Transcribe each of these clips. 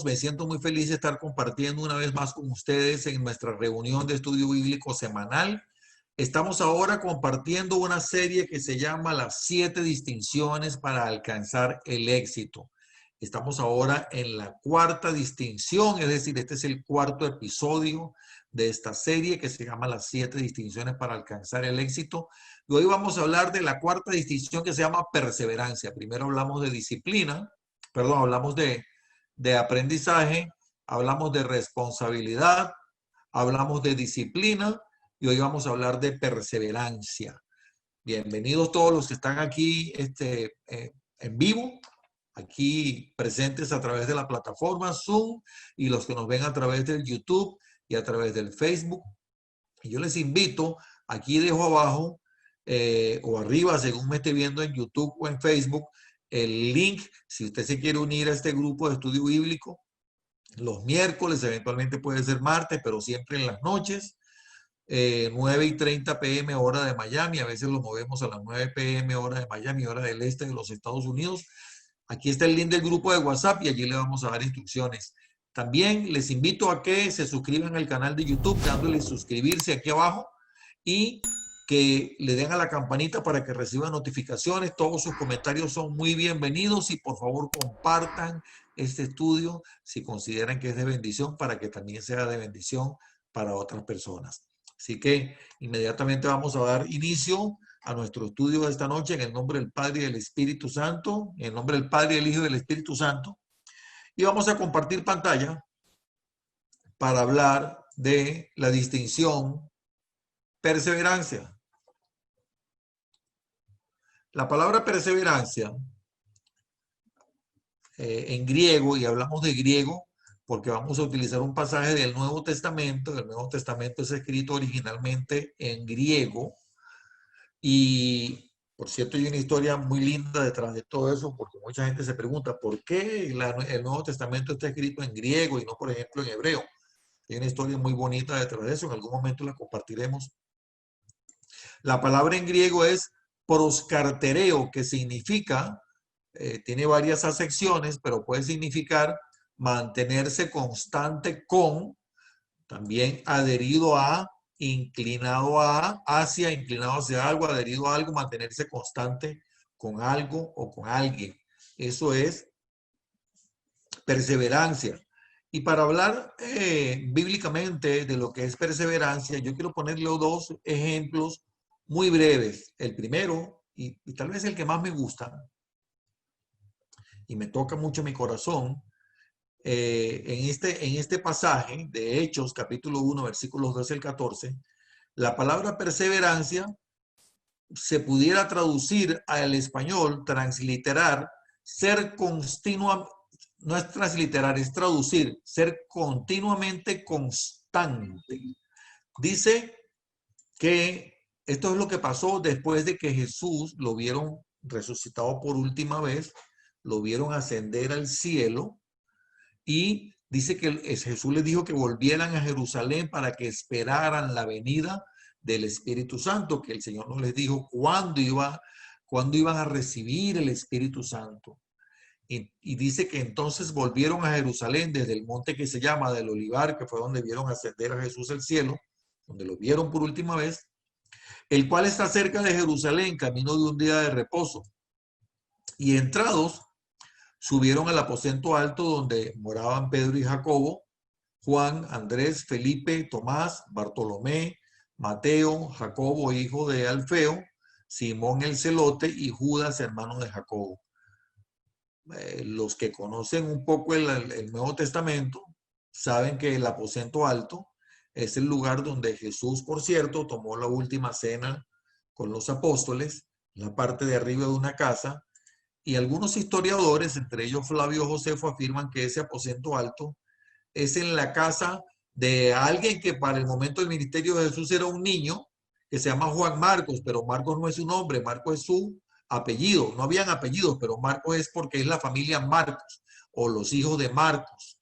todos. Me siento muy feliz de estar compartiendo una vez más con ustedes en nuestra reunión de estudio bíblico semanal. Estamos ahora compartiendo una serie que se llama Las 7 distinciones para alcanzar el éxito. Estamos ahora en la cuarta distinción, es decir, este es el cuarto episodio de esta serie que se llama Las 7 distinciones para alcanzar el éxito. Y hoy vamos a hablar de la cuarta distinción que se llama perseverancia. Primero hablamos de disciplina, hablamos de aprendizaje, hablamos de responsabilidad, hablamos de disciplina y hoy vamos a hablar de perseverancia. Bienvenidos todos los que están aquí en vivo, aquí presentes a través de la plataforma Zoom y los que nos ven a través del YouTube y a través del Facebook. Y yo les invito, aquí dejo abajo o arriba, según me esté viendo en YouTube o en Facebook, el link, si usted se quiere unir a este grupo de estudio bíblico, los miércoles, eventualmente puede ser martes, pero siempre en las noches, 9:30 p.m. hora de Miami, a veces lo movemos a las 9 p.m. hora de Miami, hora del este de los Estados Unidos. Aquí está el link del grupo de WhatsApp y allí le vamos a dar instrucciones. También les invito a que se suscriban al canal de YouTube dándole suscribirse aquí abajo y que le den a la campanita para que reciban notificaciones. Todos sus comentarios son muy bienvenidos y por favor compartan este estudio si consideran que es de bendición para que también sea de bendición para otras personas. Así que inmediatamente vamos a dar inicio a nuestro estudio de esta noche en el nombre del Padre y del Espíritu Santo, en el nombre del Padre, del Hijo y del Espíritu Santo. Y vamos a compartir pantalla para hablar de la distinción perseverancia. La palabra perseverancia en griego, y hablamos de griego porque vamos a utilizar un pasaje del Nuevo Testamento. El Nuevo Testamento es escrito originalmente en griego y, por cierto, hay una historia muy linda detrás de todo eso, porque mucha gente se pregunta por qué el Nuevo Testamento está escrito en griego y no, por ejemplo, en hebreo. Hay una historia muy bonita detrás de eso, en algún momento la compartiremos. La palabra en griego es proskartereo, que significa, tiene varias acepciones, pero puede significar mantenerse constante con, también adherido a, inclinado a, hacia, inclinado hacia algo, adherido a algo, mantenerse constante con algo o con alguien. Eso es perseverancia. Y para hablar bíblicamente de lo que es perseverancia, yo quiero ponerle dos ejemplos muy breves. El primero, y tal vez el que más me gusta, y me toca mucho mi corazón, en este pasaje de Hechos, capítulo 1, versículos 12 al 14, la palabra perseverancia se pudiera traducir al español, transliterar, ser continua, no es transliterar, es traducir, ser continuamente constante. Dice que esto es lo que pasó después de que Jesús lo vieron resucitado por última vez, lo vieron ascender al cielo y dice que Jesús les dijo que volvieran a Jerusalén para que esperaran la venida del Espíritu Santo, que el Señor no les dijo cuándo iban a recibir el Espíritu Santo. Y dice que entonces volvieron a Jerusalén desde el monte que se llama del Olivar, que fue donde vieron ascender a Jesús al cielo, donde lo vieron por última vez, el cual está cerca de Jerusalén, camino de un día de reposo. Y entrados, subieron al aposento alto donde moraban Pedro y Jacobo, Juan, Andrés, Felipe, Tomás, Bartolomé, Mateo, Jacobo, hijo de Alfeo, Simón el celote y Judas, hermano de Jacobo. Los que conocen un poco el Nuevo Testamento saben que el aposento alto es el lugar donde Jesús, por cierto, tomó la última cena con los apóstoles, la parte de arriba de una casa, y algunos historiadores, entre ellos Flavio Josefo, afirman que ese aposento alto es en la casa de alguien que para el momento del ministerio de Jesús era un niño, que se llama Juan Marcos, pero Marcos no es su nombre, Marcos es su apellido. No habían apellidos, pero Marcos es porque es la familia Marcos o los hijos de Marcos.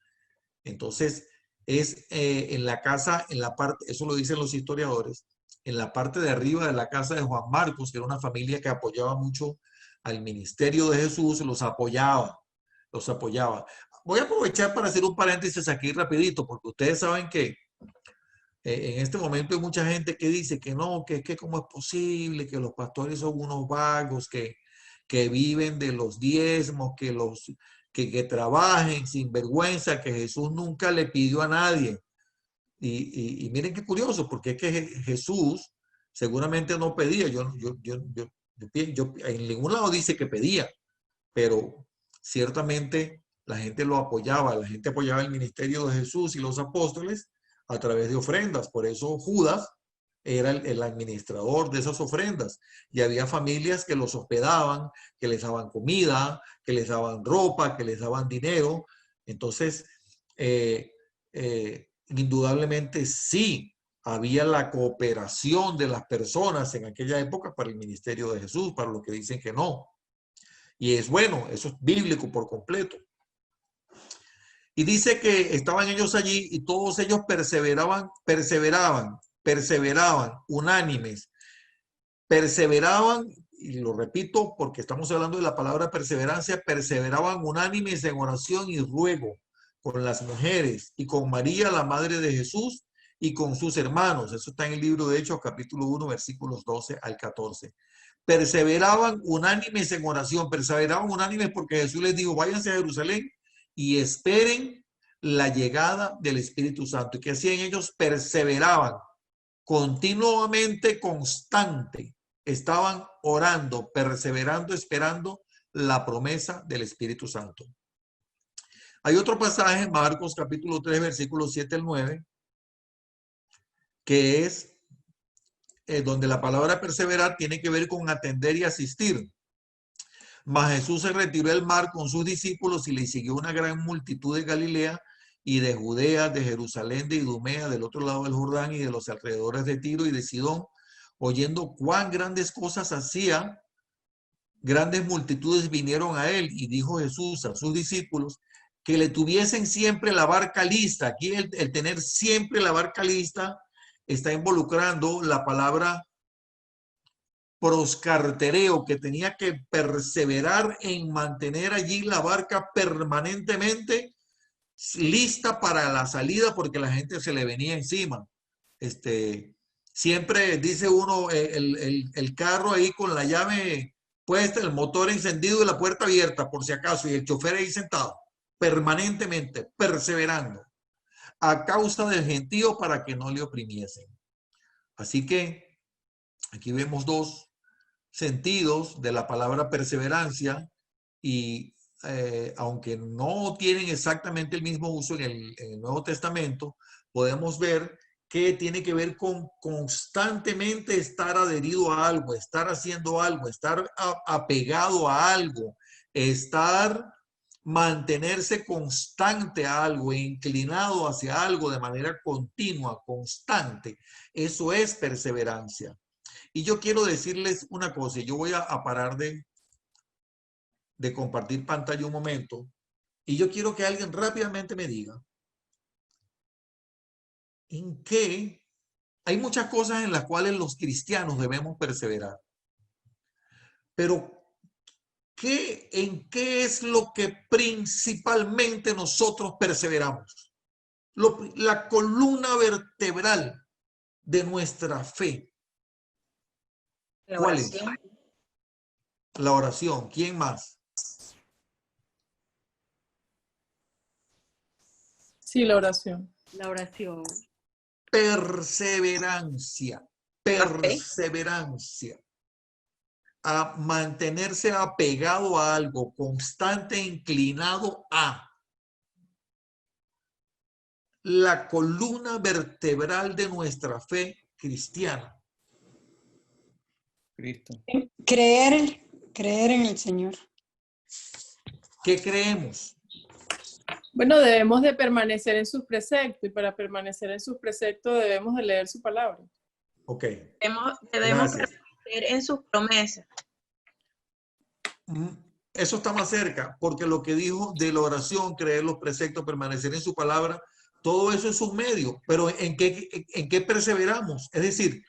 Entonces, es en la casa, en la parte, eso lo dicen los historiadores, en la parte de arriba de la casa de Juan Marcos, que era una familia que apoyaba mucho al ministerio de Jesús, los apoyaba. voy a aprovechar para hacer un paréntesis aquí rapidito, porque ustedes saben que en este momento hay mucha gente que dice que no, que es que cómo es posible, que los pastores son unos vagos, que viven de los diezmos, que trabajen sin vergüenza, que Jesús nunca le pidió a nadie. Y miren qué curioso, porque es que Jesús seguramente no pedía. En ningún lado dice que pedía, pero ciertamente la gente lo apoyaba, la gente apoyaba el ministerio de Jesús y los apóstoles a través de ofrendas. Por eso Judas era el administrador de esas ofrendas. Y había familias que los hospedaban, que les daban comida, que les daban ropa, que les daban dinero. Entonces, indudablemente sí había la cooperación de las personas en aquella época para el ministerio de Jesús, para los que dicen que no. Y es bueno, eso es bíblico por completo. Y dice que estaban ellos allí y todos ellos perseveraban, unánimes, perseveraban, y lo repito porque estamos hablando de la palabra perseverancia, perseveraban unánimes en oración y ruego con las mujeres y con María, la madre de Jesús, y con sus hermanos. Eso está en el libro de Hechos, capítulo 1, versículos 12 al 14. Perseveraban unánimes en oración, perseveraban unánimes porque Jesús les dijo, váyanse a Jerusalén y esperen la llegada del Espíritu Santo. ¿Y qué hacían ellos? Perseveraban continuamente, constante. Estaban orando, perseverando, esperando la promesa del Espíritu Santo. Hay otro pasaje, Marcos capítulo 3, versículos 7 al 9, que es donde la palabra perseverar tiene que ver con atender y asistir. Mas Jesús se retiró del mar con sus discípulos y le siguió una gran multitud de Galilea y de Judea, de Jerusalén, de Idumea, del otro lado del Jordán y de los alrededores de Tiro y de Sidón, oyendo cuán grandes cosas hacía. Grandes multitudes vinieron a él y dijo Jesús a sus discípulos que le tuviesen siempre la barca lista. Aquí el tener siempre la barca lista está involucrando la palabra proscartereo, que tenía que perseverar en mantener allí la barca permanentemente lista para la salida porque la gente se le venía encima. Siempre dice uno el carro ahí con la llave puesta, el motor encendido y la puerta abierta por si acaso y el chofer ahí sentado permanentemente, perseverando a causa del gentío para que no le oprimiesen. Así que aquí vemos dos sentidos de la palabra perseverancia y aunque no tienen exactamente el mismo uso en el Nuevo Testamento, podemos ver que tiene que ver con constantemente estar adherido a algo, estar haciendo algo, estar apegado a algo, mantenerse constante a algo, inclinado hacia algo de manera continua, constante. Eso es perseverancia. Y yo quiero decirles una cosa, yo voy a parar de compartir pantalla un momento y yo quiero que alguien rápidamente me diga en qué hay muchas cosas en las cuales los cristianos debemos perseverar, pero ¿en qué es lo que principalmente nosotros perseveramos? La columna vertebral de nuestra fe. ¿Cuál es? La oración. ¿Quién más? Sí, la oración. La oración. Perseverancia. Perseverancia. A mantenerse apegado a algo, constante, inclinado a. La columna vertebral de nuestra fe cristiana. Cristo. Creer en el Señor. ¿Qué creemos? Bueno, debemos de permanecer en sus preceptos y para permanecer en sus preceptos debemos de leer su palabra. Ok. Debemos permanecer en sus promesas. Eso está más cerca, porque lo que dijo de la oración, creer los preceptos, permanecer en su palabra, todo eso es un medio, pero ¿en qué perseveramos? Es decir,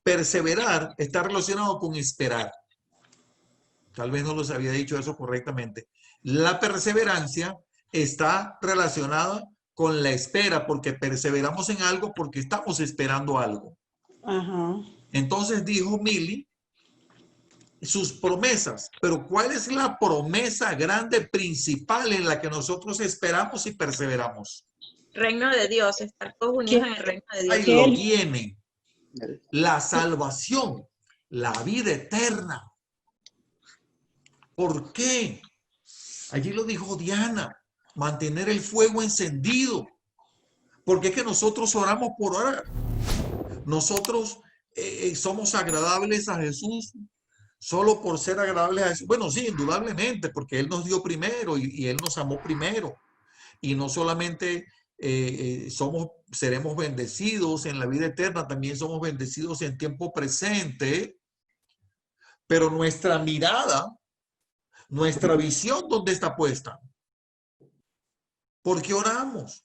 perseverar está relacionado con esperar. Tal vez no les había dicho eso correctamente. La perseverancia está relacionada con la espera, porque perseveramos en algo porque estamos esperando algo. Ajá. Entonces dijo Mili sus promesas, pero ¿cuál es la promesa grande principal en la que nosotros esperamos y perseveramos? Reino de Dios, estar todos unidos en el reino de Dios. Ahí Que lo él- tiene. La salvación, la vida eterna. ¿Por qué? Allí lo dijo Diana, mantener el fuego encendido. Porque es que nosotros oramos por orar. Nosotros somos agradables a Jesús solo por ser agradables a Jesús. Bueno, sí, indudablemente, porque Él nos dio primero y Él nos amó primero. Y no solamente seremos bendecidos en la vida eterna, también somos bendecidos en tiempo presente, pero nuestra mirada, nuestra visión, ¿dónde está puesta? ¿Por qué oramos?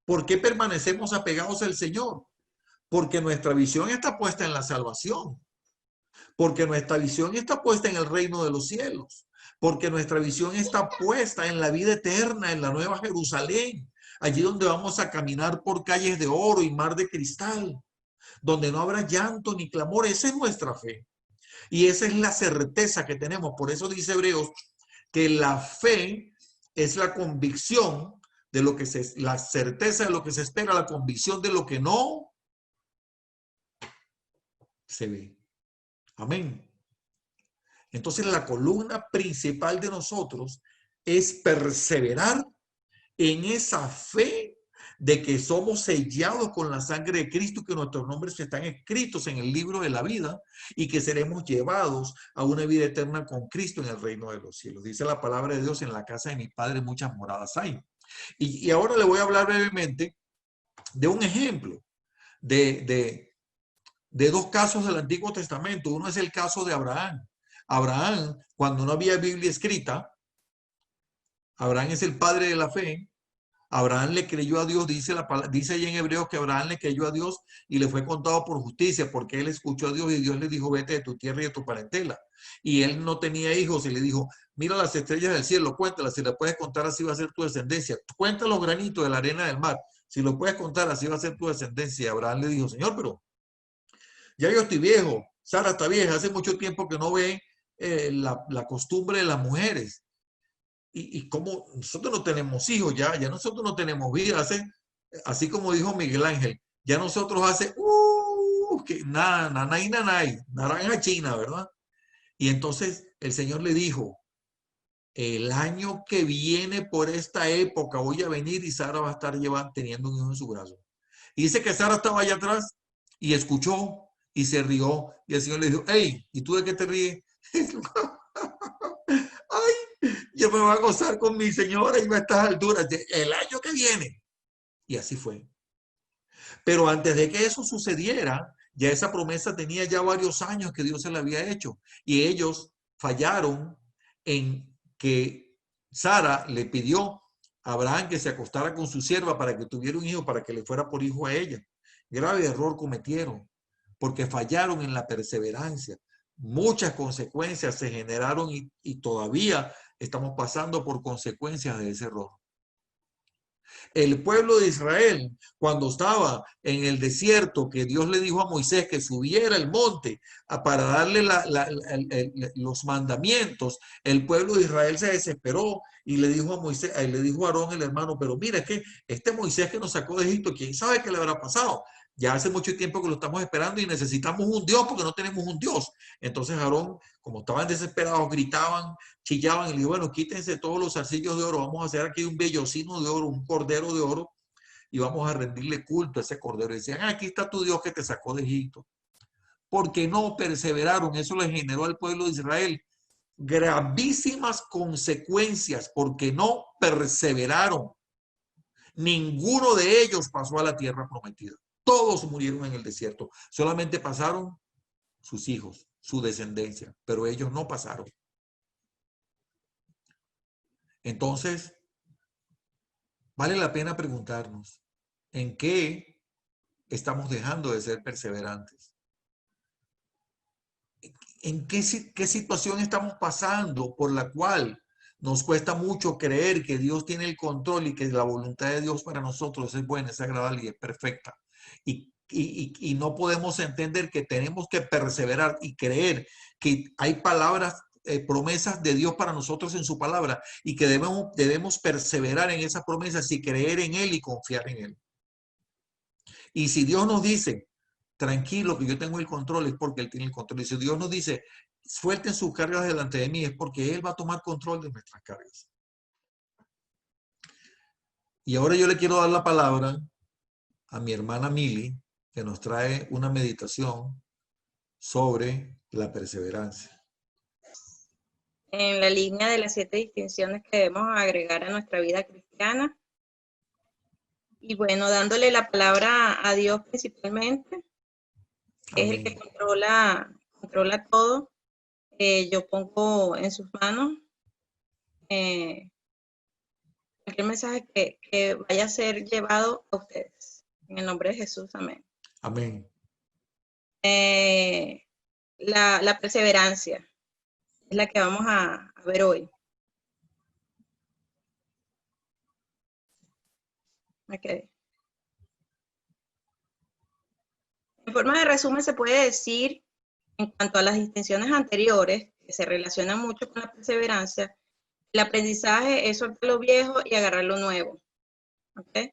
¿Por qué permanecemos apegados al Señor? Porque nuestra visión está puesta en la salvación. Porque nuestra visión está puesta en el reino de los cielos. Porque nuestra visión está puesta en la vida eterna, en la nueva Jerusalén. Allí donde vamos a caminar por calles de oro y mar de cristal. Donde no habrá llanto ni clamor. Esa es nuestra fe. Y esa es la certeza que tenemos. Por eso dice Hebreos que la fe es la convicción de lo que la certeza de lo que se espera, la convicción de lo que no se ve. Amén. Entonces la columna principal de nosotros es perseverar en esa fe de que somos sellados con la sangre de Cristo, que nuestros nombres están escritos en el libro de la vida y que seremos llevados a una vida eterna con Cristo en el reino de los cielos. Dice la palabra de Dios: en la casa de mi Padre muchas moradas hay. Y ahora le voy a hablar brevemente de un ejemplo de dos casos del Antiguo Testamento. Uno es el caso de Abraham. Abraham, cuando no había Biblia escrita, Abraham es el padre de la fe. Abraham le creyó a Dios, dice ahí en Hebreos que Abraham le creyó a Dios y le fue contado por justicia, porque él escuchó a Dios y Dios le dijo: vete de tu tierra y de tu parentela. Y él no tenía hijos y le dijo: mira las estrellas del cielo, cuéntalas, si las puedes contar así va a ser tu descendencia. Cuenta los granitos de la arena del mar, si lo puedes contar así va a ser tu descendencia. Y Abraham le dijo: Señor, pero ya yo estoy viejo, Sara está vieja, hace mucho tiempo que no ve la costumbre de las mujeres. Y como nosotros no tenemos hijos ya nosotros no tenemos vida, así como dijo Miguel Ángel, ya nosotros que nada, nanay, nanay, naranja china, ¿verdad? Y entonces el Señor le dijo: el año que viene por esta época voy a venir y Sara va a estar teniendo un hijo en su brazo. Y dice que Sara estaba allá atrás y escuchó y se rió. Y el Señor le dijo: hey, ¿y tú de qué te ríes? Ay, yo me voy a gozar con mi señora y a estas alturas el año que viene. Y así fue. Pero antes de que eso sucediera, ya esa promesa tenía ya varios años que Dios se la había hecho. Y ellos fallaron en que Sara le pidió a Abraham que se acostara con su sierva para que tuviera un hijo, para que le fuera por hijo a ella. Grave error cometieron, porque fallaron en la perseverancia. Muchas consecuencias se generaron y todavía estamos pasando por consecuencias de ese error. El pueblo de Israel, cuando estaba en el desierto, que Dios le dijo a Moisés que subiera el monte para darle los mandamientos, el pueblo de Israel se desesperó y le dijo a Moisés, le dijo a Aarón el hermano: pero mira, es que este Moisés que nos sacó de Egipto, ¿quién sabe qué le habrá pasado? Ya hace mucho tiempo que lo estamos esperando y necesitamos un Dios porque no tenemos un Dios. Entonces Aarón, como estaban desesperados, gritaban, chillaban y le dijo: bueno, quítense todos los zarcillos de oro, vamos a hacer aquí un vellocino de oro, un cordero de oro, y vamos a rendirle culto a ese cordero. Y decían: aquí está tu Dios que te sacó de Egipto. Porque no perseveraron. Eso le generó al pueblo de Israel gravísimas consecuencias, porque no perseveraron. Ninguno de ellos pasó a la tierra prometida. Todos murieron en el desierto. Solamente pasaron sus hijos, su descendencia, pero ellos no pasaron. Entonces, vale la pena preguntarnos: ¿en qué estamos dejando de ser perseverantes? ¿En qué situación estamos pasando por la cual Nos cuesta mucho creer que Dios tiene el control y que la voluntad de Dios para nosotros es buena, es agradable y es perfecta. Y no podemos entender que tenemos que perseverar y creer que hay palabras, promesas de Dios para nosotros en su palabra y que debemos perseverar en esas promesas y creer en Él y confiar en Él. Y si Dios nos dice, tranquilo, que yo tengo el control, es porque Él tiene el control. Y si Dios nos dice, suelten sus cargas delante de mí, es porque Él va a tomar control de nuestras cargas. Y ahora yo le quiero dar la palabra a mi hermana Mili, que nos trae una meditación sobre la perseverancia. En la línea de las 7 distinciones que debemos agregar a nuestra vida cristiana. Y bueno, dándole la palabra a Dios principalmente, que es el que controla todo. Yo pongo en sus manos cualquier mensaje que vaya a ser llevado a ustedes. En el nombre de Jesús, amén. Amén. La perseverancia es la que vamos a ver hoy. Okay. En forma de resumen se puede decir, en cuanto a las distinciones anteriores, que se relacionan mucho con la perseverancia, el aprendizaje es soltar lo viejo y agarrar lo nuevo. ¿Okay?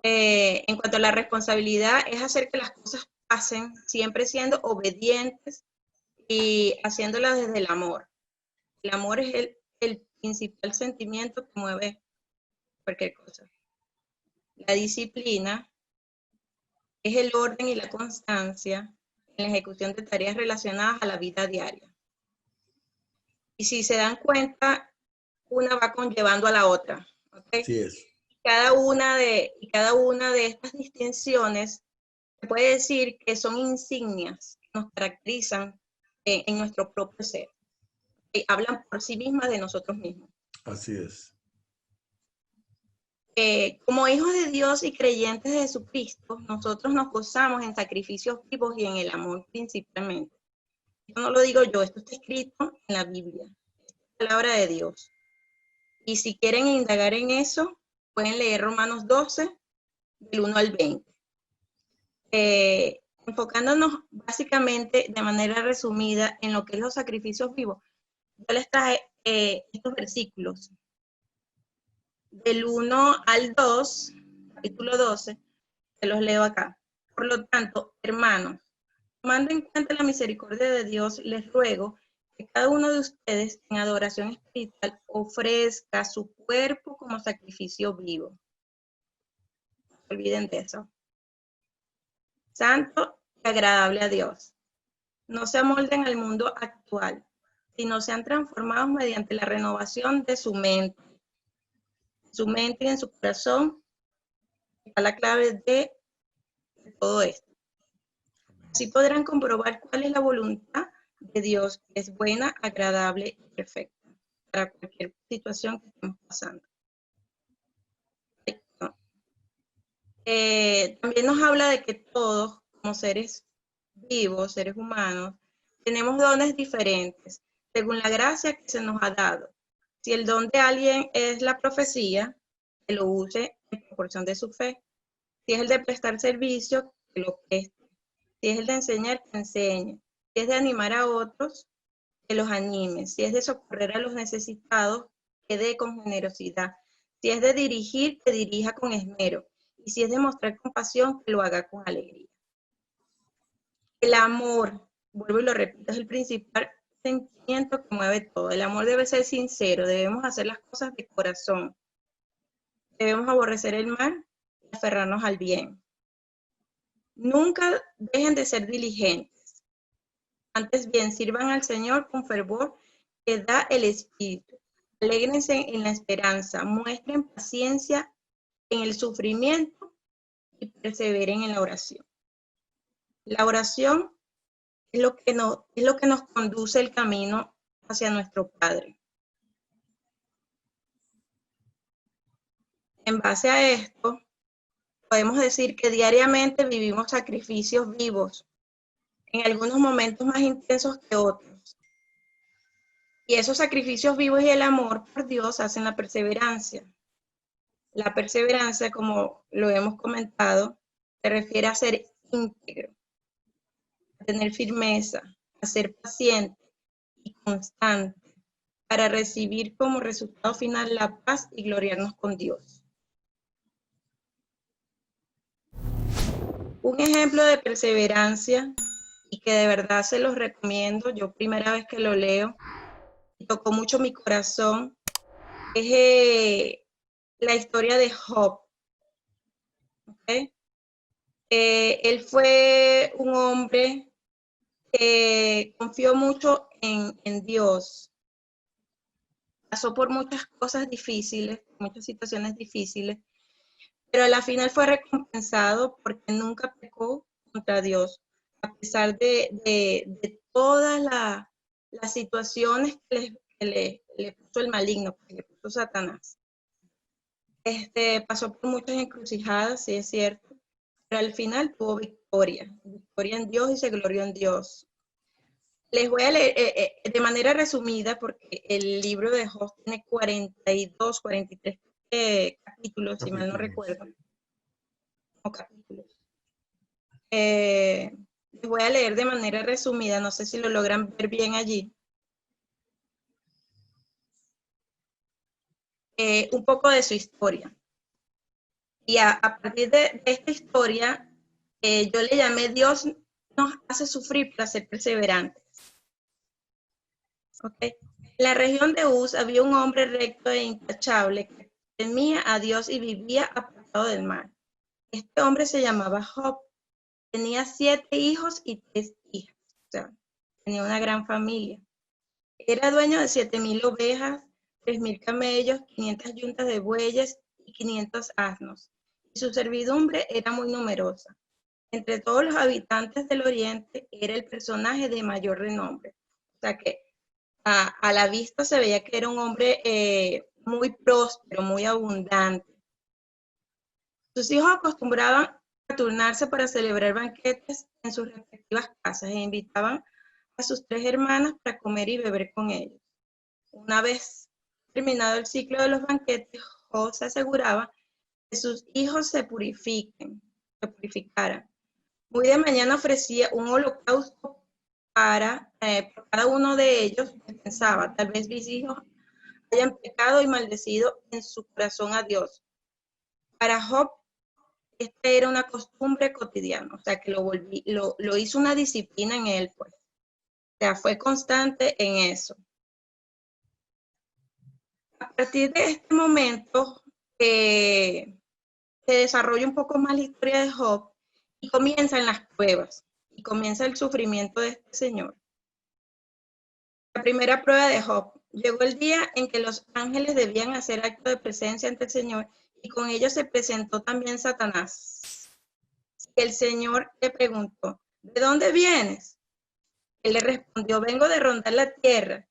En cuanto a la responsabilidad, es hacer que las cosas pasen, siempre siendo obedientes y haciéndolas desde el amor. El amor es el principal sentimiento que mueve cualquier cosa. La disciplina es el orden y la constancia en la ejecución de tareas relacionadas a la vida diaria. Y si se dan cuenta, una va conllevando a la otra. ¿Okay? Así es. Cada una de estas distinciones se puede decir que son insignias que nos caracterizan en nuestro propio ser. ¿Okay? Hablan por sí mismas de nosotros mismos. Así es. Como hijos de Dios y creyentes de Jesucristo, nosotros nos gozamos en sacrificios vivos y en el amor principalmente. Esto no lo digo yo, esto está escrito en la Biblia, es la palabra de Dios. Y si quieren indagar en eso, pueden leer Romanos 12, del 1 al 20. Enfocándonos básicamente de manera resumida en lo que es los sacrificios vivos, yo les traje estos versículos. Del 1 al 2, capítulo 12, se los leo acá. Por lo tanto, hermanos, tomando en cuenta la misericordia de Dios, les ruego que cada uno de ustedes en adoración espiritual ofrezca su cuerpo como sacrificio vivo. No se olviden de eso. Santo y agradable a Dios. No se amolden al mundo actual, sino sean transformados mediante la renovación de su mente. Su mente y en su corazón está la clave de todo esto. Así podrán comprobar cuál es la voluntad de Dios, que es buena, agradable y perfecta para cualquier situación que estemos pasando. También nos habla de que todos, como seres vivos, seres humanos, tenemos dones diferentes según la gracia que se nos ha dado. Si el don de alguien es la profecía, que lo use en proporción de su fe. Si es el de prestar servicio, que lo preste. Si es el de enseñar, que enseñe. Si es de animar a otros, que los anime. Si es de socorrer a los necesitados, que dé con generosidad. Si es de dirigir, que dirija con esmero. Y si es de mostrar compasión, que lo haga con alegría. El amor, vuelvo y lo repito, es el principal sentimiento que mueve todo. El amor debe ser sincero, debemos hacer las cosas de corazón. Debemos aborrecer el mal y aferrarnos al bien. Nunca dejen de ser diligentes. Antes bien, sirvan al Señor con fervor que da el Espíritu. Alégrense en la esperanza, muestren paciencia en el sufrimiento y perseveren en la oración. La oración es lo que nos conduce el camino hacia nuestro Padre. En base a esto, podemos decir que diariamente vivimos sacrificios vivos, en algunos momentos más intensos que otros. Y esos sacrificios vivos y el amor por Dios hacen la perseverancia. La perseverancia, como lo hemos comentado, se refiere a ser íntegro, a tener firmeza, a ser paciente y constante para recibir como resultado final la paz y gloriarnos con Dios. Un ejemplo de perseverancia y que de verdad se los recomiendo, yo primera vez que lo leo y tocó mucho mi corazón, es la historia de Job. ¿Okay? Él fue un hombre que confió mucho en Dios. Pasó por muchas cosas difíciles, muchas situaciones difíciles, pero a la final fue recompensado porque nunca pecó contra Dios, a pesar de todas las situaciones que le puso el maligno, que le puso Satanás. Pasó por muchas encrucijadas, sí es cierto, pero al final tuvo victoria en Dios y se glorió en Dios. Les voy a leer de manera resumida porque el libro de Job tiene 42, 43 capítulos, si mal no recuerdo. O capítulos. Les voy a leer de manera resumida, no sé si lo logran ver bien allí. Un poco de su historia. Y a partir de esta historia, yo le llamé Dios nos hace sufrir para ser perseverantes. ¿Okay? En la región de Uz había un hombre recto e intachable que temía a Dios y vivía apartado del mal. Este hombre se llamaba Job. Tenía 7 hijos y 3 hijas. O sea, tenía una gran familia. Era dueño de 7,000 ovejas, 3,000 camellos, 500 yuntas de bueyes y 500 asnos. Y su servidumbre era muy numerosa. Entre todos los habitantes del oriente era el personaje de mayor renombre. O sea que a la vista se veía que era un hombre muy próspero, muy abundante. Sus hijos acostumbraban a turnarse para celebrar banquetes en sus respectivas casas e invitaban a sus 3 hermanas para comer y beber con ellos. Una vez terminado el ciclo de los banquetes, Job se aseguraba que sus hijos se purificaran. Muy de mañana ofrecía un holocausto por cada uno de ellos, pues pensaba, tal vez mis hijos hayan pecado y maldecido en su corazón a Dios. Para Job, esta era una costumbre cotidiana, o sea, que lo hizo una disciplina en él, pues. O sea, fue constante en eso. A partir de este momento, se desarrolla un poco más la historia de Job y comienzan las pruebas y comienza el sufrimiento de este señor. La primera prueba de Job. Llegó el día en que los ángeles debían hacer acto de presencia ante el Señor y con ellos se presentó también Satanás. El Señor le preguntó, ¿de dónde vienes? Él le respondió, vengo de rondar la tierra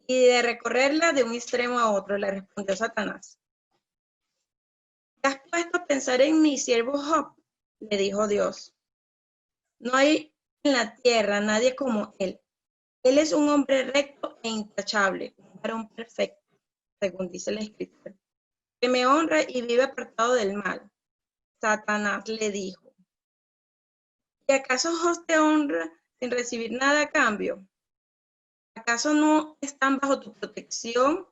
y de recorrerla de un extremo a otro, le respondió Satanás. ¿Te has puesto a pensar en mi siervo Job? Le dijo Dios. No hay en la tierra nadie como él. Él es un hombre recto e intachable, un varón perfecto, según dice la Escritura, que me honra y vive apartado del mal. Satanás le dijo, ¿y acaso Job te honra sin recibir nada a cambio? ¿Acaso no están bajo tu protección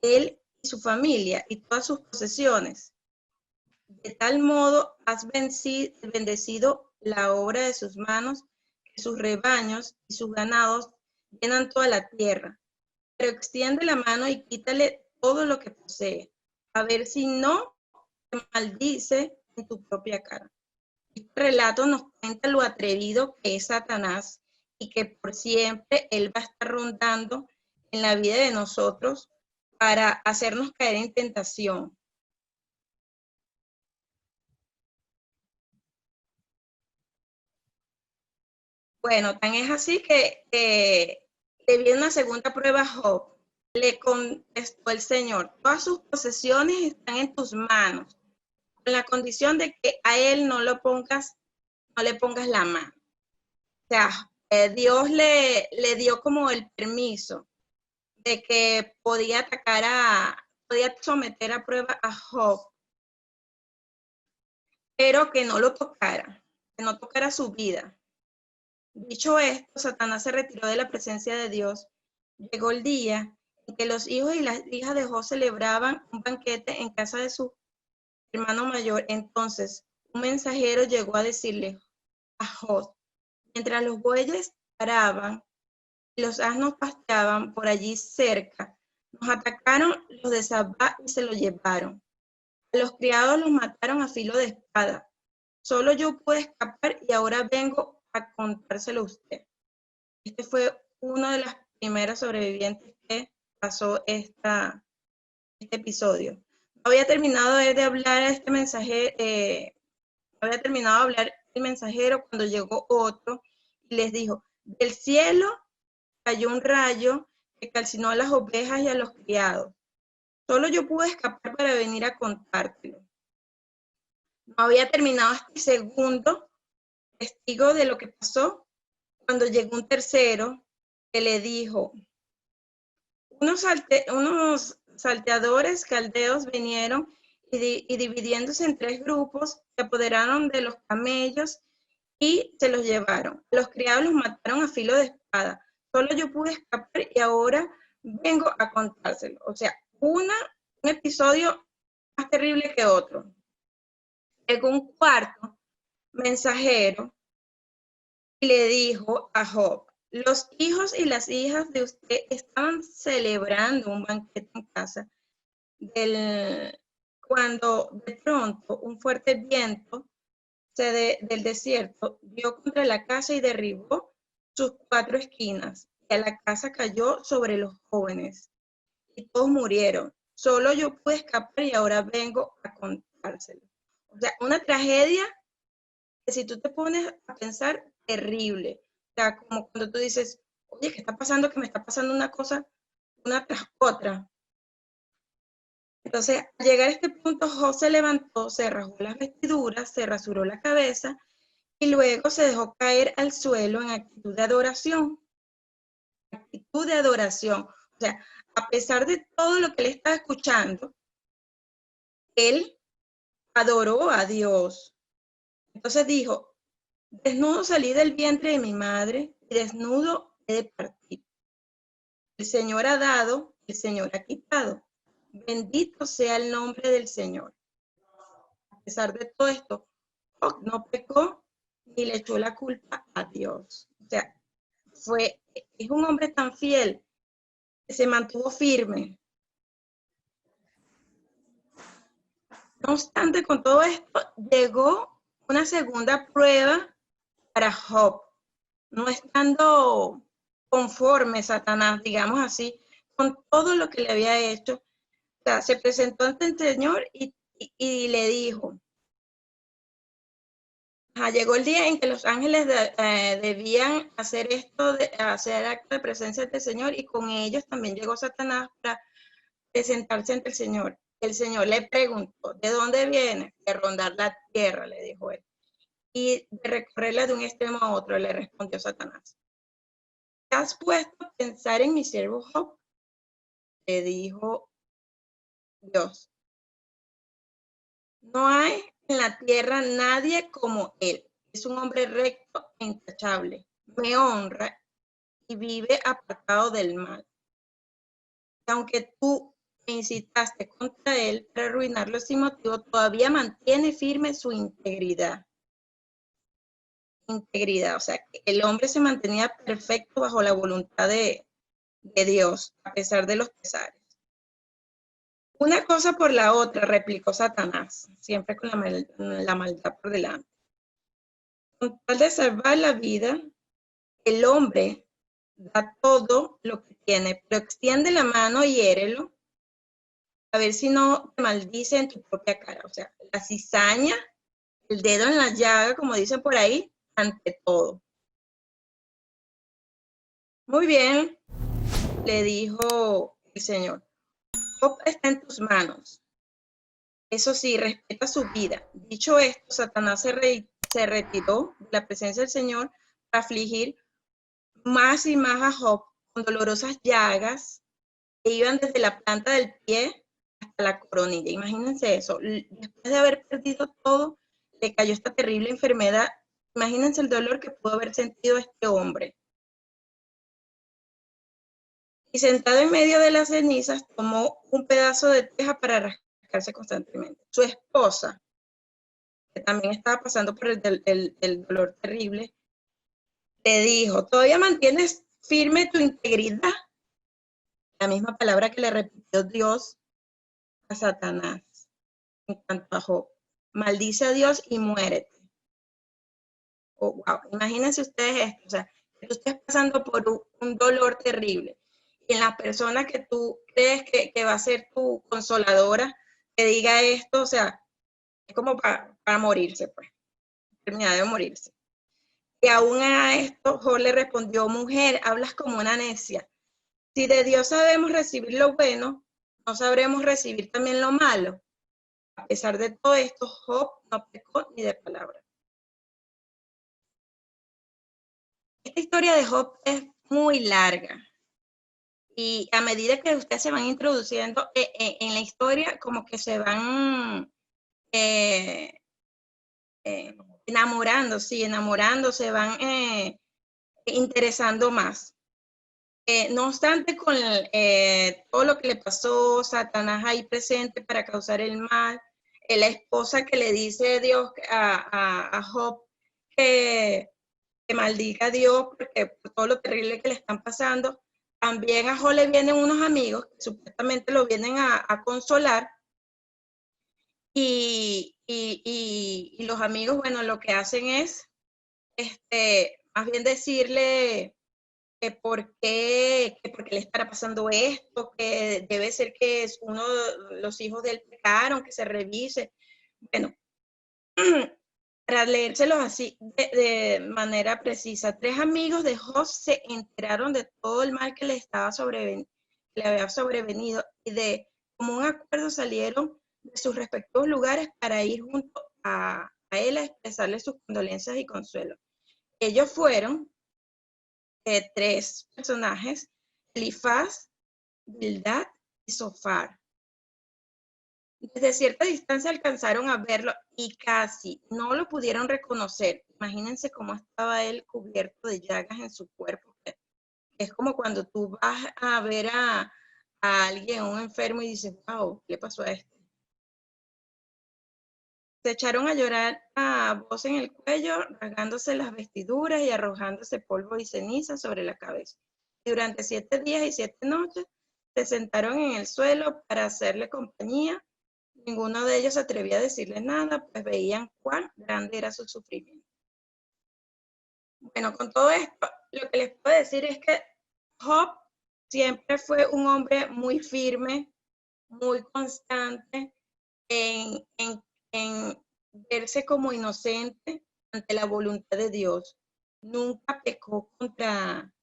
él y su familia y todas sus posesiones? De tal modo has bendecido la obra de sus manos, que sus rebaños y sus ganados llenan toda la tierra. Pero extiende la mano y quítale todo lo que posee, a ver si no te maldice en tu propia cara. Este relato nos cuenta lo atrevido que es Satanás y que por siempre él va a estar rondando en la vida de nosotros para hacernos caer en tentación. Bueno, tan es así que le viene una segunda prueba a Job. Le contestó el Señor, todas sus posesiones están en tus manos, con la condición de que a él no le pongas la mano. O sea, Dios le dio como el permiso de que podía someter a prueba a Job, pero que no lo tocara, que no tocara su vida. Dicho esto, Satanás se retiró de la presencia de Dios. Llegó el día en que los hijos y las hijas de Job celebraban un banquete en casa de su hermano mayor. Entonces, un mensajero llegó a decirle a Job, mientras los bueyes paraban y los asnos pastaban por allí cerca, nos atacaron los de Sabá y se lo llevaron. A los criados los mataron a filo de espada. Solo yo pude escapar y ahora vengo a contárselo a usted. Este fue uno de las primeras sobrevivientes que pasó este episodio. No había terminado de hablar este mensaje, había terminado de hablar el mensajero cuando llegó otro y les dijo, del cielo cayó un rayo que calcinó a las ovejas y a los criados. Solo yo pude escapar para venir a contártelo. No había terminado este segundo testigo de lo que pasó cuando llegó un tercero que le dijo, unos salteadores caldeos vinieron y dividiéndose en 3 grupos, se apoderaron de los camellos y se los llevaron. Los criados los mataron a filo de espada. Solo yo pude escapar y ahora vengo a contárselo. O sea, un episodio más terrible que otro. Llegó un cuarto mensajero y le dijo a Job, los hijos y las hijas de usted estaban celebrando un banquete en casa cuando de pronto un fuerte viento del desierto dio contra la casa y derribó sus 4 esquinas. Y a la casa cayó sobre los jóvenes y todos murieron. Solo yo pude escapar y ahora vengo a contárselo. O sea, una tragedia que si tú te pones a pensar, terrible. O sea, como cuando tú dices, oye, ¿qué está pasando? Que me está pasando una cosa, una tras otra. Entonces, al llegar a este punto, Job se levantó, se rasgó las vestiduras, se rasuró la cabeza y luego se dejó caer al suelo en actitud de adoración. Actitud de adoración. O sea, a pesar de todo lo que él estaba escuchando, él adoró a Dios. Entonces dijo, desnudo salí del vientre de mi madre y desnudo he de partir. El Señor ha dado, el Señor ha quitado. Bendito sea el nombre del Señor. A pesar de todo esto, Job no pecó ni le echó la culpa a Dios. O sea, es un hombre tan fiel que se mantuvo firme. No obstante, con todo esto, llegó una segunda prueba para Job. No estando conforme Satanás, digamos así, con todo lo que le había hecho, o sea, se presentó ante el Señor y le dijo, llegó el día en que los ángeles debían hacer hacer acto de presencia del Señor, y con ellos también llegó Satanás para presentarse ante el Señor. El Señor le preguntó, ¿de dónde viene? De rondar la tierra, le dijo él. Y de recorrerla de un extremo a otro, le respondió Satanás. ¿Te has puesto a pensar en mi siervo Job? Le dijo Dios. No hay en la tierra nadie como él. Es un hombre recto e intachable. Me honra y vive apartado del mal. Y aunque tú me incitaste contra él para arruinarlo sin motivo, todavía mantiene firme su integridad. O sea, que el hombre se mantenía perfecto bajo la voluntad de Dios, a pesar de los pesares. Una cosa por la otra, replicó Satanás, siempre con la maldad por delante. Con tal de salvar la vida, el hombre da todo lo que tiene, pero extiende la mano y hiérelo, a ver si no te maldice en tu propia cara. O sea, la cizaña, el dedo en la llaga, como dicen por ahí, ante todo. Muy bien, le dijo el Señor. Job está en tus manos. Eso sí, respeta su vida. Dicho esto, Satanás se retiró de la presencia del Señor para afligir más y más a Job con dolorosas llagas que iban desde la planta del pie hasta la coronilla. Imagínense eso. Después de haber perdido todo, le cayó esta terrible enfermedad. Imagínense el dolor que pudo haber sentido este hombre. Y sentado en medio de las cenizas, tomó un pedazo de teja para rascarse constantemente. Su esposa, que también estaba pasando por el dolor terrible, le dijo, ¿todavía mantienes firme tu integridad? La misma palabra que le repitió Dios a Satanás en cuanto a Job. Maldice a Dios y muérete. Oh, wow. Imagínense ustedes esto, o sea, que tú estés pasando por un dolor terrible y en la persona que tú crees que va a ser tu consoladora, que diga esto, o sea, es como para morirse, pues, terminar de morirse. Y aún a esto, Job le respondió, mujer, hablas como una necia. Si de Dios sabemos recibir lo bueno, ¿no sabremos recibir también lo malo? A pesar de todo esto, Job no pecó ni de palabra. Esta historia de Job es muy larga. Y a medida que ustedes se van introduciendo en la historia, como que se van enamorando, sí, enamorando, se van interesando más. No obstante, con todo lo que le pasó, Satanás ahí presente para causar el mal, la esposa que le dice Dios a Job que maldiga a Dios porque por todo lo terrible que le están pasando, también a Job le vienen unos amigos que supuestamente lo vienen a consolar y los amigos, bueno, lo que hacen es más bien decirle que por qué le estará pasando esto, que debe ser que es uno de los hijos de él pecaron, que se revise. Bueno, para leérselos así de manera precisa, 3 amigos de Job se enteraron de todo el mal que le había sobrevenido y de común acuerdo salieron de sus respectivos lugares para ir junto a él a expresarle sus condolencias y consuelo. Ellos fueron 3 personajes, Elifaz, Bildad y Sofar. Desde cierta distancia alcanzaron a verlo y casi no lo pudieron reconocer. Imagínense cómo estaba él cubierto de llagas en su cuerpo. Es como cuando tú vas a ver a alguien, un enfermo, y dices, wow, ¿qué le pasó a este? Se echaron a llorar a voz en el cuello, rasgándose las vestiduras y arrojándose polvo y ceniza sobre la cabeza. Y durante 7 días y 7 noches se sentaron en el suelo para hacerle compañía. Ninguno de ellos se atrevía a decirle nada, pues veían cuán grande era su sufrimiento. Bueno, con todo esto, lo que les puedo decir es que Job siempre fue un hombre muy firme, muy constante en verse como inocente ante la voluntad de Dios. Nunca pecó contra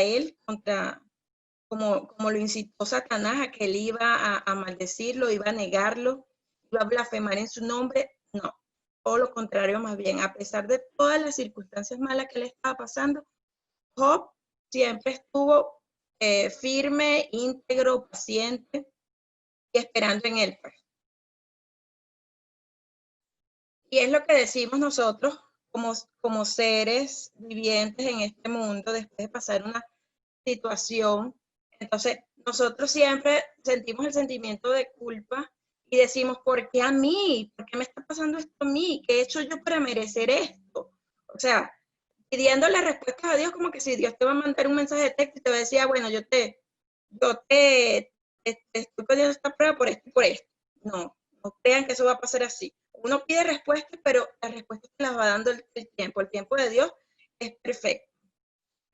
él, como lo incitó Satanás a que él iba a maldecirlo, iba a negarlo, iba a blasfemar en su nombre. No, todo lo contrario, más bien, a pesar de todas las circunstancias malas que le estaba pasando, Job siempre estuvo firme, íntegro, paciente y esperando en él. Pues. Y es lo que decimos nosotros como seres vivientes en este mundo después de pasar una situación. Entonces, nosotros siempre sentimos el sentimiento de culpa y decimos, ¿por qué a mí? ¿Por qué me está pasando esto a mí? ¿Qué he hecho yo para merecer esto? O sea, pidiéndole respuestas a Dios como que si Dios te va a mandar un mensaje de texto y te va a decir, bueno, yo te estoy poniendo esta prueba por esto y por esto. No crean que eso va a pasar así. Uno pide respuestas, pero las respuestas te las va dando el tiempo. El tiempo de Dios es perfecto.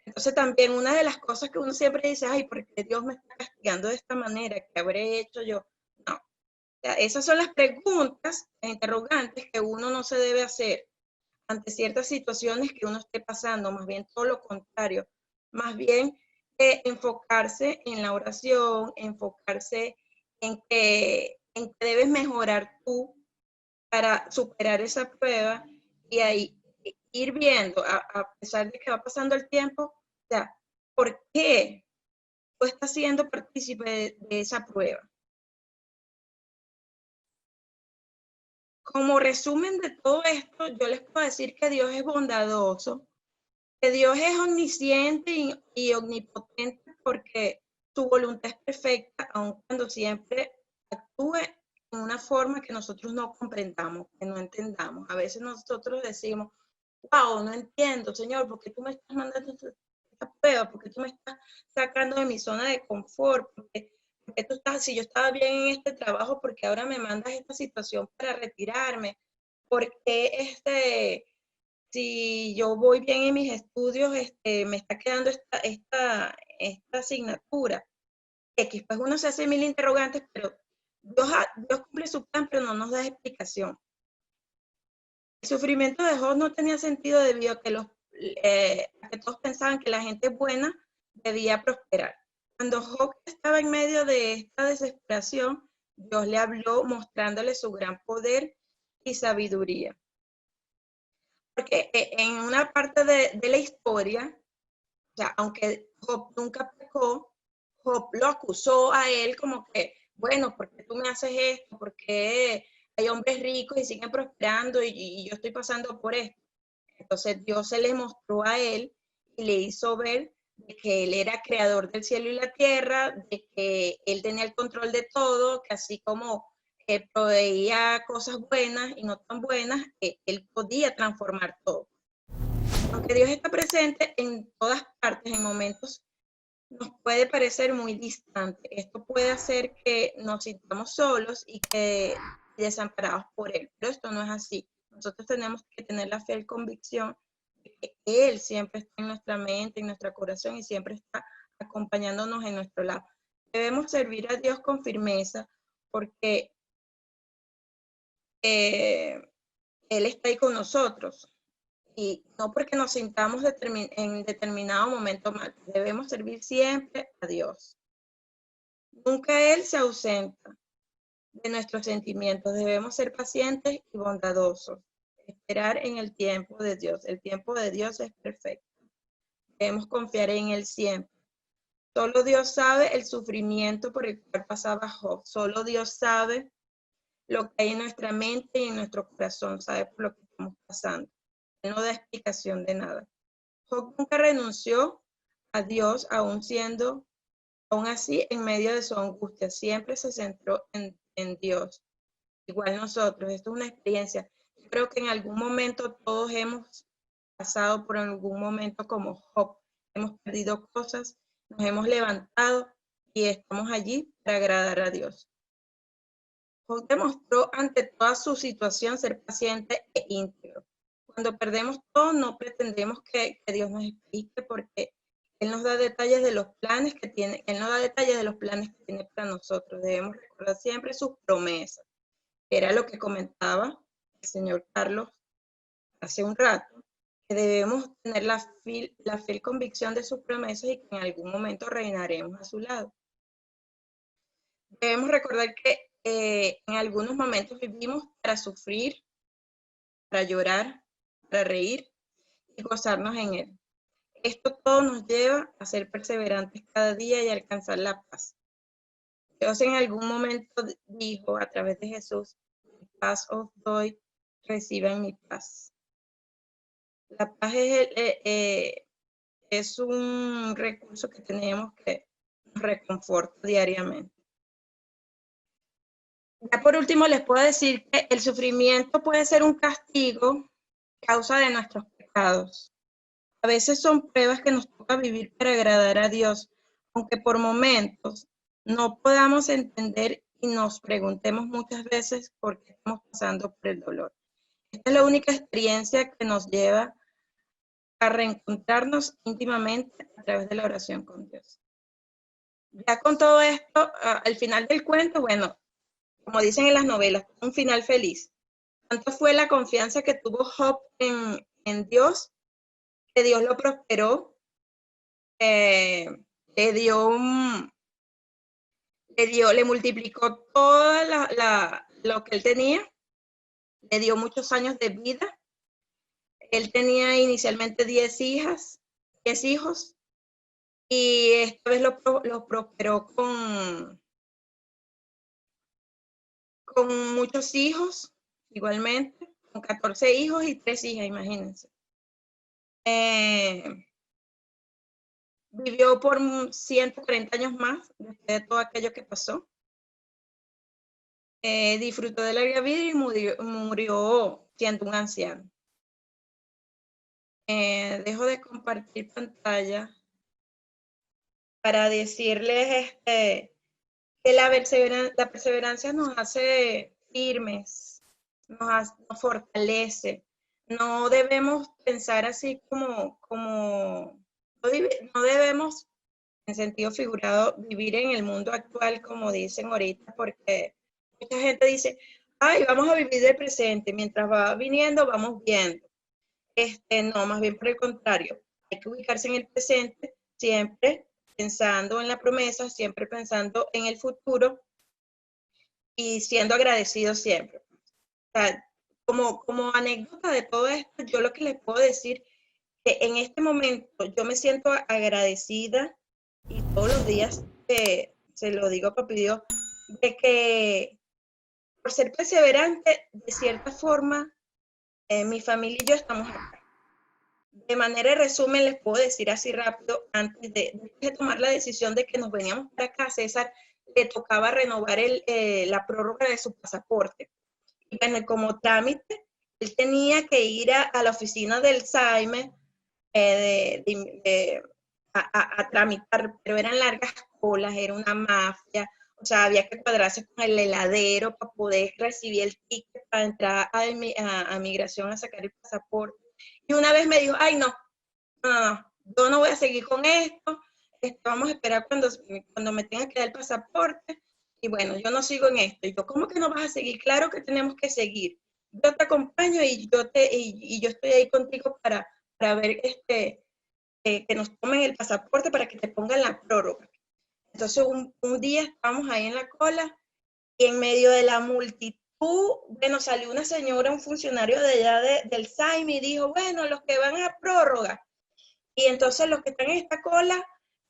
Entonces también una de las cosas que uno siempre dice, ay, ¿por qué Dios me está castigando de esta manera? ¿Qué habré hecho yo? No. O sea, esas son las preguntas, interrogantes que uno no se debe hacer ante ciertas situaciones que uno esté pasando, más bien todo lo contrario. Más bien enfocarse en la oración, enfocarse en que debes mejorar tú para superar esa prueba y ahí ir viendo, a pesar de que va pasando el tiempo, o sea, ¿por qué? tú estás siendo partícipe de esa prueba. Como resumen de todo esto, yo les puedo decir que Dios es bondadoso, que Dios es omnisciente y omnipotente porque su voluntad es perfecta, aun cuando siempre actúe en una forma que nosotros no comprendamos, que no entendamos. A veces nosotros decimos, wow, no entiendo, Señor, ¿por qué tú me estás mandando esta prueba? ¿Por qué tú me estás sacando de mi zona de confort? ¿Por qué tú estás, si yo estaba bien en este trabajo, por qué ahora me mandas esta situación para retirarme? ¿Por qué si yo voy bien en mis estudios, me está quedando esta asignatura? X, pues uno se hace mil interrogantes, pero Dios cumple su plan, pero no nos da explicación. El sufrimiento de Job no tenía sentido debido a que todos pensaban que la gente buena debía prosperar. Cuando Job estaba en medio de esta desesperación, Dios le habló mostrándole su gran poder y sabiduría. Porque en una parte de la historia, o sea, aunque Job nunca pecó, Job lo acusó a él como que, bueno, ¿por qué tú me haces esto? ¿Por qué hay hombres ricos y siguen prosperando y yo estoy pasando por esto? Entonces Dios se le mostró a él y le hizo ver de que él era creador del cielo y la tierra, de que él tenía el control de todo, que así como proveía cosas buenas y no tan buenas, él podía transformar todo. Aunque Dios está presente en todas partes, en momentos nos puede parecer muy distante. Esto puede hacer que nos sintamos solos y desamparados por Él, pero esto no es así. Nosotros tenemos que tener la fiel convicción de que Él siempre está en nuestra mente, en nuestro corazón y siempre está acompañándonos en nuestro lado. Debemos servir a Dios con firmeza porque Él está ahí con nosotros. Y no porque nos sintamos en determinado momento mal. Debemos servir siempre a Dios. Nunca Él se ausenta de nuestros sentimientos. Debemos ser pacientes y bondadosos. Esperar en el tiempo de Dios. El tiempo de Dios es perfecto. Debemos confiar en Él siempre. Solo Dios sabe el sufrimiento por el cual pasaba Job. Solo Dios sabe lo que hay en nuestra mente y en nuestro corazón. Sabe por lo que estamos pasando. Él no da explicación de nada. Job nunca renunció a Dios, aún así, en medio de su angustia, siempre se centró en Dios. Igual nosotros, esto es una experiencia. Yo creo que en algún momento todos hemos pasado por algún momento como Job. Hemos perdido cosas, nos hemos levantado y estamos allí para agradar a Dios. Job demostró ante toda su situación ser paciente e íntegro. Cuando perdemos todo, no pretendemos que Dios nos explique porque Él nos da detalles de los planes que tiene, Él nos da detalles de los planes que tiene para nosotros. Debemos recordar siempre sus promesas. Era lo que comentaba el señor Carlos hace un rato, que debemos tener la fiel convicción de sus promesas y que en algún momento reinaremos a su lado. Debemos recordar que en algunos momentos vivimos para sufrir, para llorar, para reír y gozarnos en Él. Esto todo nos lleva a ser perseverantes cada día y alcanzar la paz. Dios en algún momento dijo a través de Jesús, paz os doy, reciban mi paz. La paz es un recurso que tenemos que nos reconforta diariamente. Ya por último les puedo decir que el sufrimiento puede ser un castigo a causa de nuestros pecados. A veces son pruebas que nos toca vivir para agradar a Dios, aunque por momentos no podamos entender y nos preguntemos muchas veces por qué estamos pasando por el dolor. Esta es la única experiencia que nos lleva a reencontrarnos íntimamente a través de la oración con Dios. Ya con todo esto, al final del cuento, bueno, como dicen en las novelas, un final feliz. Tanto fue la confianza que tuvo Job en Dios, que Dios lo prosperó, le multiplicó todo lo que él tenía, le dio muchos años de vida. Él tenía inicialmente 10 hijos, Y esta vez lo prosperó con muchos hijos, igualmente, con 14 hijos y 3 hijas, imagínense. Vivió por 140 años más después de todo aquello que pasó. Disfrutó de la vida y murió siendo un anciano. Dejo de compartir pantalla para decirles que la perseverancia nos hace firmes, nos fortalece. No debemos pensar así no debemos, en sentido figurado, vivir en el mundo actual, como dicen ahorita, porque mucha gente dice, ay, vamos a vivir del presente, mientras va viniendo, vamos viendo. No, más bien por el contrario, hay que ubicarse en el presente, siempre pensando en la promesa, siempre pensando en el futuro y siendo agradecido siempre. O sea, como anécdota de todo esto, yo lo que les puedo decir que en este momento yo me siento agradecida y todos los días se lo digo a Papi Dios, de que por ser perseverante, de cierta forma, mi familia y yo estamos acá. De manera de resumen, les puedo decir así rápido, antes de tomar la decisión de que nos veníamos para acá, César le tocaba renovar la prórroga de su pasaporte. Y bueno, como trámite, él tenía que ir a la oficina del SAIME a tramitar, pero eran largas colas, era una mafia, o sea, había que cuadrarse con el heladero para poder recibir el ticket para entrar a migración a sacar el pasaporte. Y una vez me dijo, ay, no, yo no voy a seguir con esto, vamos a esperar cuando me tenga que dar el pasaporte, y bueno, yo no sigo en esto. Y yo, ¿cómo que no vas a seguir? Claro que tenemos que seguir. Yo te acompaño y yo estoy ahí contigo para ver que nos tomen el pasaporte para que te pongan la prórroga. Entonces un día estábamos ahí en la cola y en medio de la multitud, bueno, salió una señora, un funcionario de allá del SAIM y dijo, bueno, los que van a prórroga. Y entonces los que están en esta cola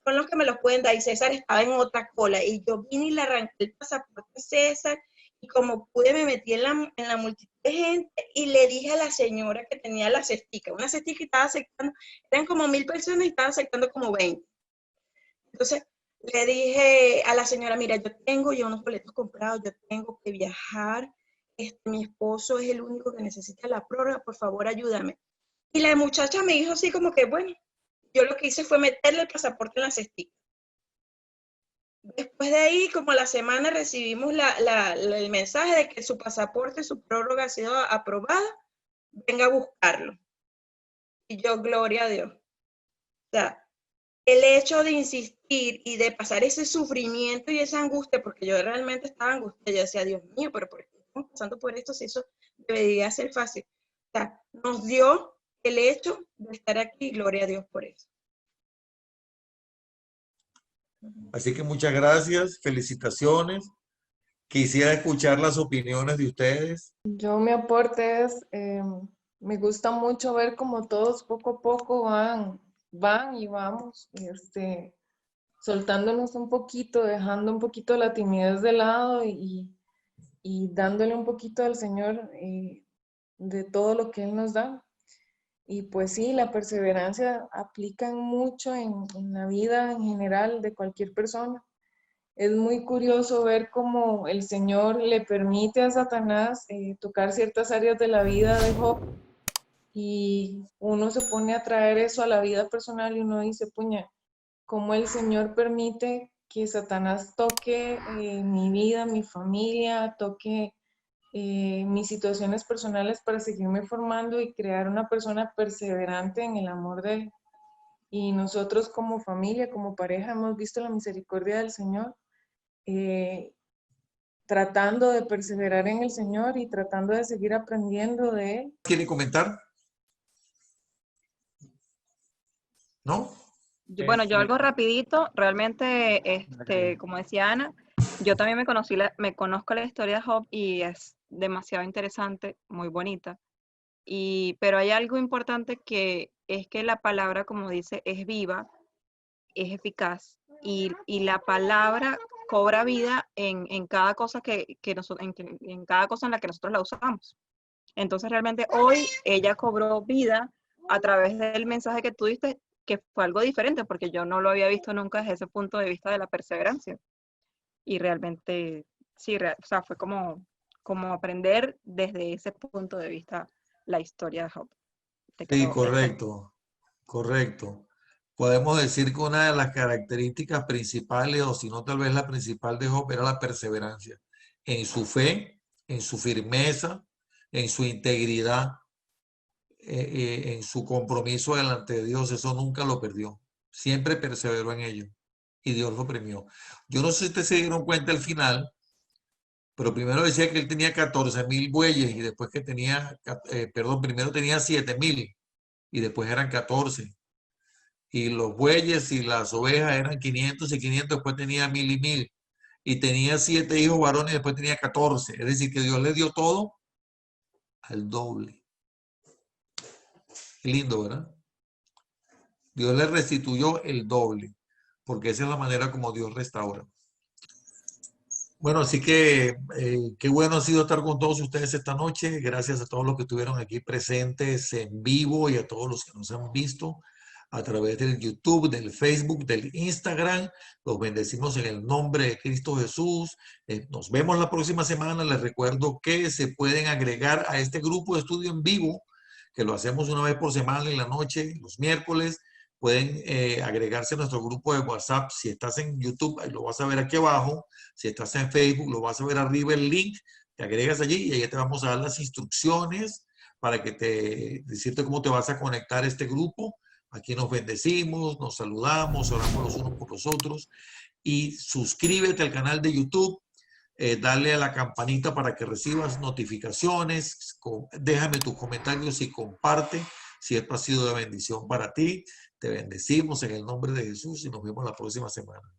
son los que me los pueden dar. Y César estaba en otra cola. Y yo vine y le arranqué el pasaporte a César. Y como pude, me metí en la multitud de gente y le dije a la señora que tenía la cestica. Una cestica y estaba aceptando, eran como 1000 personas y estaba aceptando como 20. Entonces le dije a la señora, mira, yo tengo ya unos boletos comprados, yo tengo que viajar. Mi esposo es el único que necesita la prórroga, por favor, ayúdame. Y la muchacha me dijo así como que, bueno, yo lo que hice fue meterle el pasaporte en la cestica. Después de ahí, como a la semana, recibimos el mensaje de que su pasaporte, su prórroga ha sido aprobada, venga a buscarlo. Y yo, gloria a Dios. O sea, el hecho de insistir y de pasar ese sufrimiento y esa angustia, porque yo realmente estaba angustiada, yo decía, Dios mío, pero ¿por qué estamos pasando por esto si eso debería ser fácil? O sea, nos dio el hecho de estar aquí, gloria a Dios por eso. Así que muchas gracias, felicitaciones. Quisiera escuchar las opiniones de ustedes. Yo mi aporte es, me gusta mucho ver cómo todos poco a poco van y vamos, soltándonos un poquito, dejando un poquito la timidez de lado y dándole un poquito al Señor de todo lo que Él nos da. Y pues sí, la perseverancia aplica mucho en la vida en general de cualquier persona. Es muy curioso ver cómo el Señor le permite a Satanás tocar ciertas áreas de la vida de Job y uno se pone a traer eso a la vida personal y uno dice, puña, cómo el Señor permite que Satanás toque mi vida, mi familia, toque mis situaciones personales para seguirme formando y crear una persona perseverante en el amor de Él. Y nosotros como familia, como pareja, hemos visto la misericordia del Señor, tratando de perseverar en el Señor y tratando de seguir aprendiendo de Él. ¿Quieren comentar? ¿No? Bueno, yo algo rapidito, realmente, como decía Ana, yo también me conozco la historia de Job y es demasiado interesante, muy bonita. Pero hay algo importante que es que la palabra, como dice, es viva es eficaz y la palabra cobra vida en cada cosa en cada cosa en la que nosotros la usamos. Entonces realmente hoy ella cobró vida a través del mensaje que tú diste, que fue algo diferente, porque yo no lo había visto nunca desde ese punto de vista de la perseverancia. Y realmente, sí, o sea, fue como aprender desde ese punto de vista la historia de Job. Sí, correcto, correcto. Podemos decir que una de las características principales, o si no tal vez la principal de Job, era la perseverancia en su fe, en su firmeza, en su integridad, en su compromiso delante de Dios. Eso nunca lo perdió. Siempre perseveró en ello y Dios lo premió. Yo no sé si ustedes se dieron cuenta al final, pero primero decía que él tenía 14.000 bueyes y después que tenía, primero tenía 7.000 y después eran 14. Y los bueyes y las ovejas eran 500 y 500, después tenía 1.000 y 1.000. Y tenía 7 hijos varones y después tenía 14. Es decir, que Dios le dio todo al doble. Qué lindo, ¿verdad? Dios le restituyó el doble, porque esa es la manera como Dios restaura. Bueno, así que qué bueno ha sido estar con todos ustedes esta noche. Gracias a todos los que estuvieron aquí presentes en vivo y a todos los que nos han visto a través del YouTube, del Facebook, del Instagram. Los bendecimos en el nombre de Cristo Jesús. Nos vemos la próxima semana. Les recuerdo que se pueden agregar a este grupo de estudio en vivo, que lo hacemos una vez por semana en la noche, los miércoles. Pueden agregarse a nuestro grupo de WhatsApp. Si estás en YouTube, ahí lo vas a ver aquí abajo. Si estás en Facebook, lo vas a ver arriba el link. Te agregas allí y ahí te vamos a dar las instrucciones para que decirte cómo te vas a conectar a este grupo. Aquí nos bendecimos, nos saludamos, oramos los unos por los otros. Y suscríbete al canal de YouTube. Dale a la campanita para que recibas notificaciones. Déjame tus comentarios y comparte si esto ha sido de bendición para ti. Te bendecimos en el nombre de Jesús y nos vemos la próxima semana.